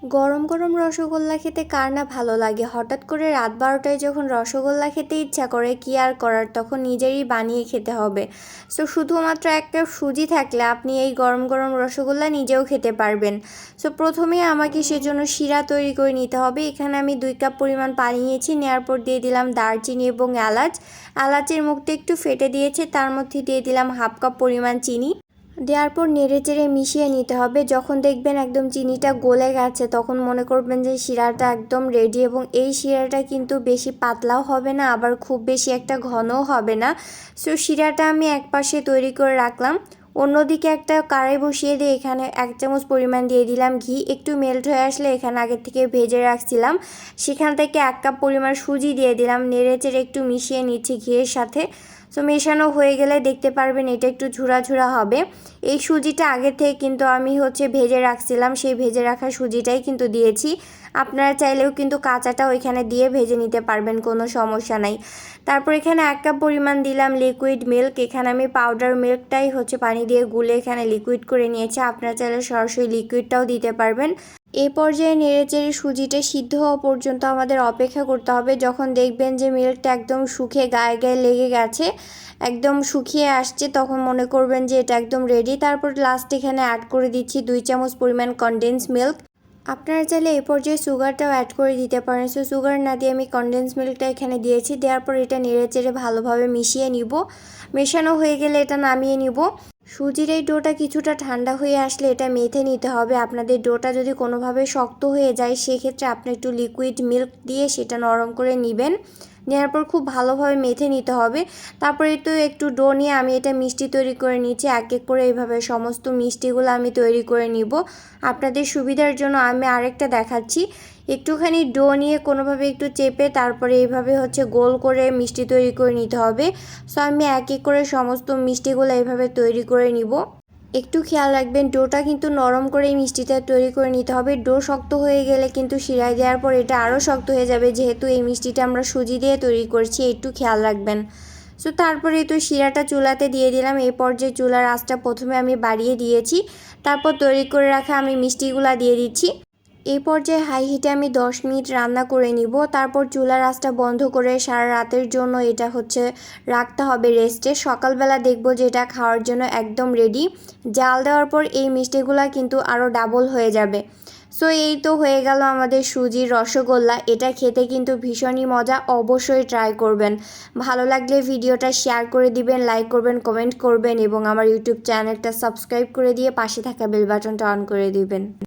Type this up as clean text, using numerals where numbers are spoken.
গরম গরম রসগোল্লা খেতে কার না ভালো লাগে। হঠাৎ করে রাত 12টায় যখন রসগোল্লা খেতে ইচ্ছা করে কি আর করার, তখন নিজেরই বানিয়ে খেতে হবে। সো শুধুমাত্র এক কাপ সুজি থাকলে আপনি এই গরম গরম রসগোল্লা নিজেও খেতে পারবেন। সো প্রথমে আমাকে সেজন্য শিরা তৈরি করে নিতে হবে। এখানে আমি 2 কাপ পরিমাণ পানি নিয়েছি, নেওয়ার পর দিয়ে দিলাম দারচিনি এবং এলাচ। এলাচের মুখটা একটু ফেটে দিয়েছে, তার মধ্যে দিয়ে দিলাম হাফ কাপ পরিমাণ চিনি। দেওয়ার পর নেড়েচেড়ে মিশিয়ে নিতে হবে। যখন দেখবেন একদম চিনিটা গলে গেছে, তখন মনে করবেন যে শিরাটা একদম রেডি। এবং এই শিরাটা কিন্তু বেশি পাতলাও হবে না, আবার খুব বেশি একটা ঘনও হবে না। সো শিরাটা আমি এক পাশে তৈরি করে রাখলাম। অন্যদিকে একটা কড়াই বসিয়ে দিয়ে এখানে 1 চামচ পরিমাণ দিয়ে দিলাম ঘি। একটু মেল্ট হয়ে আসলে এখানে আগে থেকে ভেজে রাখছিলাম সেখান থেকে 1 কাপ পরিমাণ সুজি দিয়ে দিলাম। নেড়েচেড়ে একটু মিশিয়ে নিচ্ছি ঘিয়ের সাথে। সো মেশানো হয়ে গেলে দেখতে পারবেন এটা একটু ঝুরা ঝুরা হবে। এই সুজিটা আগে থেকে কিন্তু আমি ভেজে রাখছিলাম, সেই ভেজে রাখা সুজিটাই কিন্তু দিয়েছি। আপনারা চাইলেও কিন্তু কাঁচাটাও এখানে দিয়ে ভেজে নিতে পারবেন, কোনো সমস্যা নাই। তারপর এখানে 1 কাপ পরিমাণ দিলাম লিকুইড মিল্ক। এখানে আমি পাউডার মিল্কটাই পানি দিয়ে গুলে এখানে লিকুইড করে নিয়েছি। আপনারা চাইলে সরাসরি লিকুইডটাও দিতে পারবেন। এই পর্যায়ে নেড়েচেড়ে সুজিটা সিদ্ধ হওয়া পর্যন্ত আমাদের অপেক্ষা করতে হবে। যখন দেখবেন যে মিল্কটা একদম শুকিয়ে গায়ে গায়ে লেগে গেছে, একদম শুকিয়ে আসছে, তখন মনে করবেন যে এটা একদম রেডি। তারপর লাস্ট এখানে অ্যাড করে দিচ্ছি 2 চামচ পরিমাণ কনডেন্স মিল্ক। আপনারা চাইলে এই পর্যায়ে সুগারটাও অ্যাড করে দিতে পারেন। সো সুগার না দিয়ে আমি কনডেন্স মিল্কটা এখানে দিয়েছি। দেওয়ার পর এটা নেড়েচেড়ে ভালোভাবে মিশিয়ে নিব। মেশানো হয়ে গেলে এটা নামিয়ে নিব। সুজির এই ডোটা কিছুটা ঠান্ডা হয়ে আসলে এটা মেখে নিতে হবে। আপনাদের ডোটা যদি কোনোভাবে শক্ত হয়ে যায়, সেক্ষেত্রে আপনি একটু লিকুইড মিল্ক দিয়ে সেটা নরম করে নেবেন। নেওয়ার পর খুব ভালোভাবে মেখে নিতে হবে। তারপরে তো একটু ডো নিয়ে আমি এটা মিষ্টি তৈরি করে নিচ্ছি। এক এক করে এইভাবে সমস্ত মিষ্টিগুলো আমি তৈরি করে নিব। আপনাদের সুবিধার জন্য আমি আরেকটা দেখাচ্ছি। একটুখানি ডো নিয়ে কোনোভাবে একটু চেপে তারপরে এইভাবে গোল করে মিষ্টি তৈরি করে নিতে হবে। সো আমি এক এক করে সমস্ত মিষ্টিগুলো এইভাবে তৈরি করে নিব। একটু খেয়াল রাখবেন ডোটা কিন্তু নরম করে মিষ্টিটা তৈরি করে নিতে হবে। ডো শক্ত হয়ে গেলে কিন্তু শিরায় দেওয়ার পর এটা আরও শক্ত হয়ে যাবে, যেহেতু এই মিষ্টিটা আমরা সুজি দিয়ে তৈরি করছি, একটু খেয়াল রাখবেন। সো তারপরে তো শিরাটা চুলাতে দিয়ে দিলাম। এই পর্যায়ে চুলার আঁচটা প্রথমে আমি বাড়িয়ে দিয়েছি। তারপর তৈরি করে রাখা আমি মিষ্টিগুলা দিয়ে দিচ্ছি। এই পর্যায়ে হাই হিটে আমি 10 মিনিট রান্না করে নিব। তারপর চুলার আঁচটা বন্ধ করে সারা রাতের জন্য এটা রাখতে হবে রেস্টে। সকালবেলা দেখব যে এটা খাওয়ার জন্য একদম রেডি। জাল দেওয়ার পর এই মিষ্টিগুলা কিন্তু আরও ডাবল হয়ে যাবে। সো এই তো হয়ে গেল আমাদের সুজির রসগোল্লা। এটা খেতে কিন্তু ভীষণই মজা, অবশ্যই ট্রাই করবেন। ভালো লাগলে ভিডিওটা শেয়ার করে দিবেন, লাইক করবেন, কমেন্ট করবেন এবং আমার ইউটিউব চ্যানেলটা সাবস্ক্রাইব করে দিয়ে পাশে থাকা বেল বাটনটা অন করে দিবেন।